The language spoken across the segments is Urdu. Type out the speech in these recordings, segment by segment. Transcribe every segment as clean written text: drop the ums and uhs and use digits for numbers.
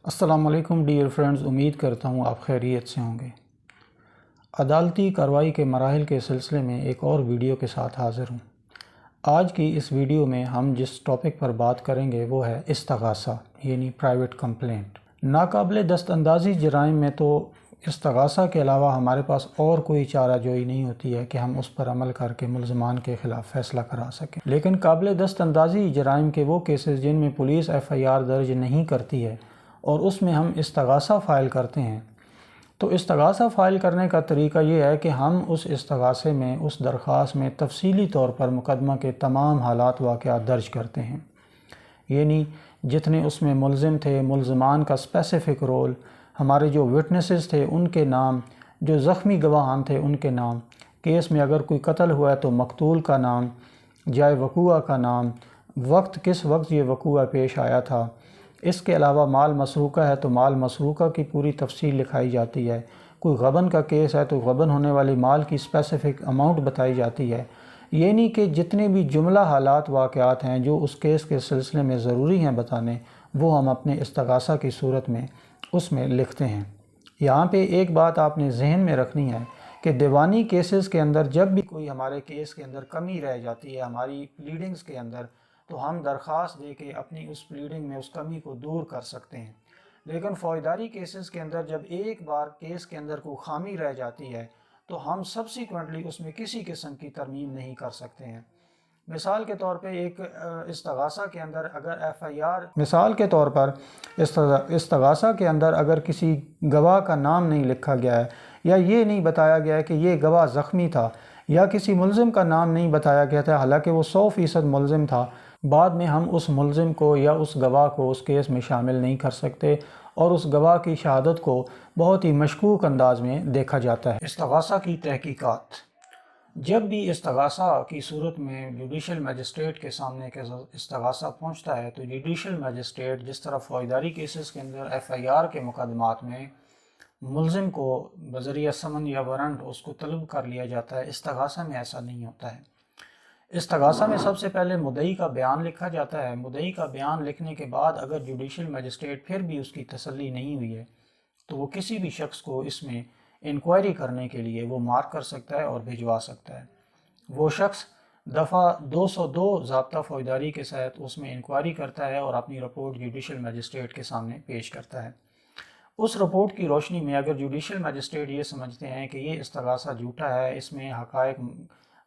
السلام علیکم ڈیئر فرینڈز، امید کرتا ہوں آپ خیریت سے ہوں گے۔ عدالتی کارروائی کے مراحل کے سلسلے میں ایک اور ویڈیو کے ساتھ حاضر ہوں۔ آج کی اس ویڈیو میں ہم جس ٹاپک پر بات کریں گے وہ ہے استغاثہ یعنی پرائیویٹ کمپلینٹ۔ ناقابل دست اندازی جرائم میں تو استغاثہ کے علاوہ ہمارے پاس اور کوئی چارہ جوئی نہیں ہوتی ہے کہ ہم اس پر عمل کر کے ملزمان کے خلاف فیصلہ کرا سکیں، لیکن قابل دست اندازی جرائم کے وہ کیسز جن میں پولیس FIR درج نہیں کرتی ہے اور اس میں ہم استغاثہ فائل کرتے ہیں، تو استغاثہ فائل کرنے کا طریقہ یہ ہے کہ ہم اس استغاثے میں، اس درخواست میں تفصیلی طور پر مقدمہ کے تمام حالات واقعات درج کرتے ہیں، یعنی جتنے اس میں ملزم تھے، ملزمان کا اسپیسیفک رول، ہمارے جو وٹنسز تھے ان کے نام، جو زخمی گواہان تھے ان کے نام، کیس میں اگر کوئی قتل ہوا ہے تو مقتول کا نام، جائے وقوع کا نام، کس وقت یہ وقوع پیش آیا تھا۔ اس کے علاوہ مال مسروقہ ہے تو مال مسروقہ کی پوری تفصیل لکھائی جاتی ہے، کوئی غبن کا کیس ہے تو غبن ہونے والی مال کی اسپیسیفک اماؤنٹ بتائی جاتی ہے، یعنی کہ جتنے بھی جملہ حالات واقعات ہیں جو اس کیس کے سلسلے میں ضروری ہیں بتانے، وہ ہم اپنے استغاثہ کی صورت میں اس میں لکھتے ہیں۔ یہاں پہ ایک بات آپ نے ذہن میں رکھنی ہے کہ دیوانی کیسز کے اندر جب بھی کوئی ہمارے کیس کے اندر کمی رہ جاتی ہے ہماری پلیڈنگز کے اندر، تو ہم درخواست دے کے اپنی اس پلیڈنگ میں اس کمی کو دور کر سکتے ہیں، لیکن فوجداری کیسز کے اندر جب ایک بار کیس کے اندر کوئی خامی رہ جاتی ہے تو ہم سبسیکوینٹلی اس میں کسی قسم کی ترمیم نہیں کر سکتے ہیں۔ مثال کے طور پہ ایک استغاثہ کے اندر اگر استغاثہ کے اندر اگر کسی گواہ کا نام نہیں لکھا گیا ہے یا یہ نہیں بتایا گیا ہے کہ یہ گواہ زخمی تھا، یا کسی ملزم کا نام نہیں بتایا گیا تھا حالانکہ وہ 100% ملزم تھا، بعد میں ہم اس ملزم کو یا اس گواہ کو اس کیس میں شامل نہیں کر سکتے اور اس گواہ کی شہادت کو بہت ہی مشکوک انداز میں دیکھا جاتا ہے۔ استغاثہ کی تحقیقات: جب بھی استغاثہ کی صورت میں جوڈیشل مجسٹریٹ کے سامنے استغاثہ پہنچتا ہے تو جوڈیشل مجسٹریٹ جس طرح فوجداری کیسز کے اندر FIR کے مقدمات میں ملزم کو بذریعہ سمن یا وارنٹ اس کو طلب کر لیا جاتا ہے، استغاثہ میں ایسا نہیں ہوتا ہے۔ استغاثہ میں سب سے پہلے مدعی کا بیان لکھا جاتا ہے۔ مدعی کا بیان لکھنے کے بعد اگر جوڈیشل مجسٹریٹ پھر بھی اس کی تسلی نہیں ہوئی ہے تو وہ کسی بھی شخص کو اس میں انکوائری کرنے کے لیے وہ مارک کر سکتا ہے اور بھجوا سکتا ہے۔ وہ شخص دفعہ 202 ضابطہ فوجداری کے تحت اس میں انکوائری کرتا ہے اور اپنی رپورٹ جوڈیشل مجسٹریٹ کے سامنے پیش کرتا ہے۔ اس رپورٹ کی روشنی میں اگر جوڈیشل مجسٹریٹ یہ سمجھتے ہیں کہ یہ استغاثہ جھوٹا ہے، اس میں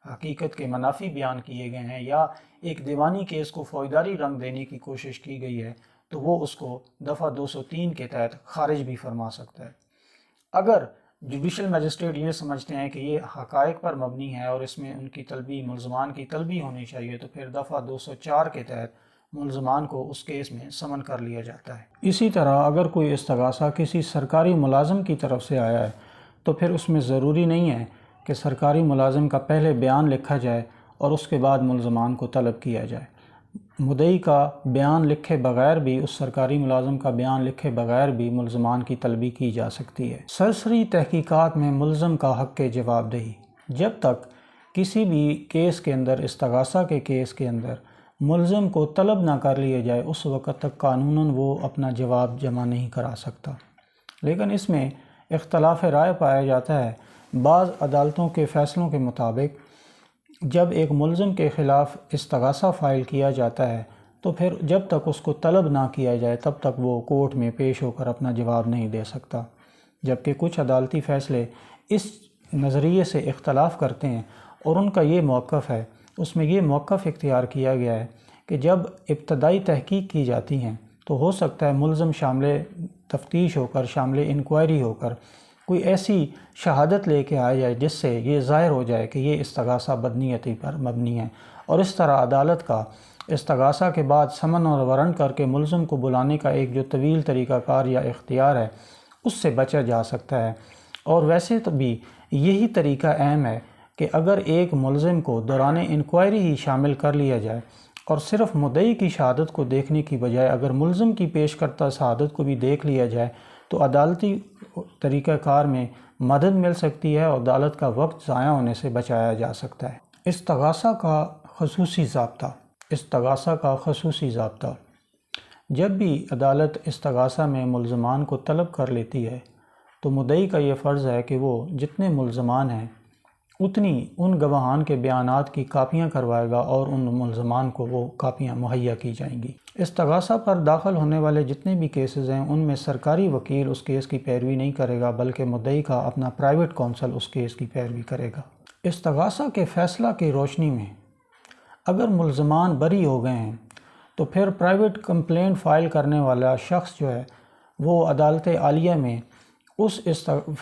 حقیقت کے منافی بیان کیے گئے ہیں یا ایک دیوانی کیس کو فوجداری رنگ دینے کی کوشش کی گئی ہے، تو وہ اس کو دفعہ 203 کے تحت خارج بھی فرما سکتا ہے۔ اگر جوڈیشل مجسٹریٹ یہ سمجھتے ہیں کہ یہ حقائق پر مبنی ہے اور اس میں ان کی طلبی، ملزمان کی طلبی ہونی چاہیے، تو پھر دفعہ 204 کے تحت ملزمان کو اس کیس میں سمن کر لیا جاتا ہے۔ اسی طرح اگر کوئی استغاثہ کسی سرکاری ملازم کی طرف سے آیا ہے تو پھر اس میں ضروری نہیں ہے کہ سرکاری ملازم کا پہلے بیان لکھا جائے اور اس کے بعد ملزمان کو طلب کیا جائے۔ مدعی کا بیان لکھے بغیر بھی، اس سرکاری ملازم کا بیان لکھے بغیر بھی ملزمان کی طلبی کی جا سکتی ہے۔ سرسری تحقیقات میں ملزم کا حق جواب دہی: جب تک کسی بھی کیس کے اندر، استغاثہ کے کیس کے اندر ملزم کو طلب نہ کر لیا جائے اس وقت تک قانوناً وہ اپنا جواب جمع نہیں کرا سکتا، لیکن اس میں اختلاف رائے پایا جاتا ہے۔ بعض عدالتوں کے فیصلوں کے مطابق جب ایک ملزم کے خلاف استغاثہ فائل کیا جاتا ہے تو پھر جب تک اس کو طلب نہ کیا جائے تب تک وہ کورٹ میں پیش ہو کر اپنا جواب نہیں دے سکتا، جبکہ کچھ عدالتی فیصلے اس نظریے سے اختلاف کرتے ہیں اور ان کا یہ موقف ہے، اس میں یہ موقف اختیار کیا گیا ہے کہ جب ابتدائی تحقیق کی جاتی ہیں تو ہو سکتا ہے ملزم شامل تفتیش ہو کر، شامل انکوائری ہو کر کوئی ایسی شہادت لے کے آ جائے جس سے یہ ظاہر ہو جائے کہ یہ استغاثہ بدنیتی پر مبنی ہے، اور اس طرح عدالت کا استغاثہ کے بعد سمن اور وارنٹ کر کے ملزم کو بلانے کا ایک جو طویل طریقہ کار یا اختیار ہے اس سے بچا جا سکتا ہے۔ اور ویسے تو بھی یہی طریقہ اہم ہے کہ اگر ایک ملزم کو دوران انکوائری ہی شامل کر لیا جائے اور صرف مدعی کی شہادت کو دیکھنے کی بجائے اگر ملزم کی پیش کردہ شہادت کو بھی دیکھ لیا جائے تو عدالتی طریقہ کار میں مدد مل سکتی ہے اور عدالت کا وقت ضائع ہونے سے بچایا جا سکتا ہے۔ استغاثہ کا خصوصی ضابطہ: استغاثہ کا خصوصی ضابطہ: جب بھی عدالت استغاثہ میں ملزمان کو طلب کر لیتی ہے تو مدعی کا یہ فرض ہے کہ وہ جتنے ملزمان ہیں اتنی ان گواہان کے بیانات کی کاپیاں کروائے گا اور ان ملزمان کو وہ کاپیاں مہیا کی جائیں گی۔ استغاثہ پر داخل ہونے والے جتنے بھی کیسز ہیں ان میں سرکاری وکیل اس کیس کی پیروی نہیں کرے گا، بلکہ مدعی کا اپنا پرائیویٹ کونسل اس کیس کی پیروی کرے گا۔ استغاثہ کے فیصلہ کی روشنی میں اگر ملزمان بری ہو گئے ہیں تو پھر پرائیویٹ کمپلینٹ فائل کرنے والا شخص جو ہے وہ عدالت عالیہ میں اس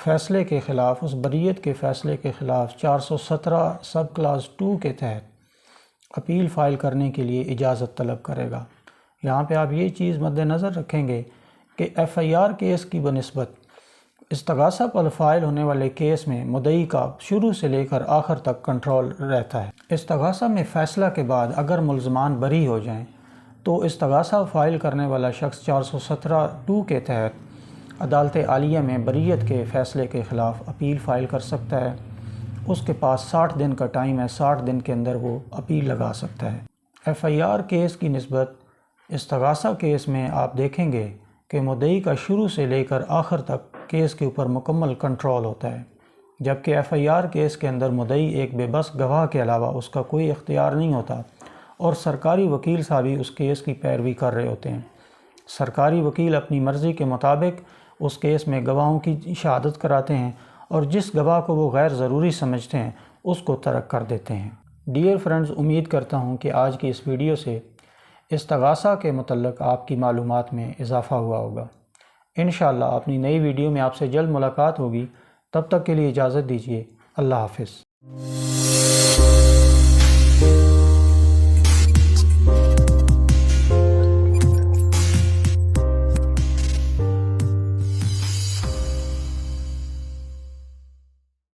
فیصلے کے خلاف، اس بریت کے فیصلے کے خلاف 417 سب کلاس 2 کے تحت اپیل فائل کرنے کے لیے اجازت طلب کرے گا۔ یہاں پہ آپ یہ چیز مد نظر رکھیں گے کہ ایف آئی آر کیس کی بنسبت استغاثہ پر فائل ہونے والے کیس میں مدعی کا شروع سے لے کر آخر تک کنٹرول رہتا ہے۔ استغاثہ میں فیصلہ کے بعد اگر ملزمان بری ہو جائیں تو استغاثہ فائل کرنے والا شخص 417(2) کے تحت عدالت عالیہ میں بریت کے فیصلے کے خلاف اپیل فائل کر سکتا ہے۔ اس کے پاس 60 دن کا ٹائم ہے، 60 دن کے اندر وہ اپیل لگا سکتا ہے۔ ایف آئی آر کیس کی نسبت استغاثہ کیس میں آپ دیکھیں گے کہ مدعی کا شروع سے لے کر آخر تک کیس کے اوپر مکمل کنٹرول ہوتا ہے، جبکہ ایف آئی آر کیس کے اندر مدعی ایک بے بس گواہ کے علاوہ اس کا کوئی اختیار نہیں ہوتا اور سرکاری وکیل صاحب ہی اس کیس کی پیروی کر رہے ہوتے ہیں۔ سرکاری وکیل اپنی مرضی کے مطابق اس کیس میں گواہوں کی شہادت کراتے ہیں اور جس گواہ کو وہ غیر ضروری سمجھتے ہیں اس کو ترک کر دیتے ہیں۔ ڈیئر فرینڈز، امید کرتا ہوں کہ آج کی اس ویڈیو سے استغاثہ کے متعلق آپ کی معلومات میں اضافہ ہوا ہوگا۔ انشاءاللہ اپنی نئی ویڈیو میں آپ سے جلد ملاقات ہوگی، تب تک کے لیے اجازت دیجیے۔ اللہ حافظ۔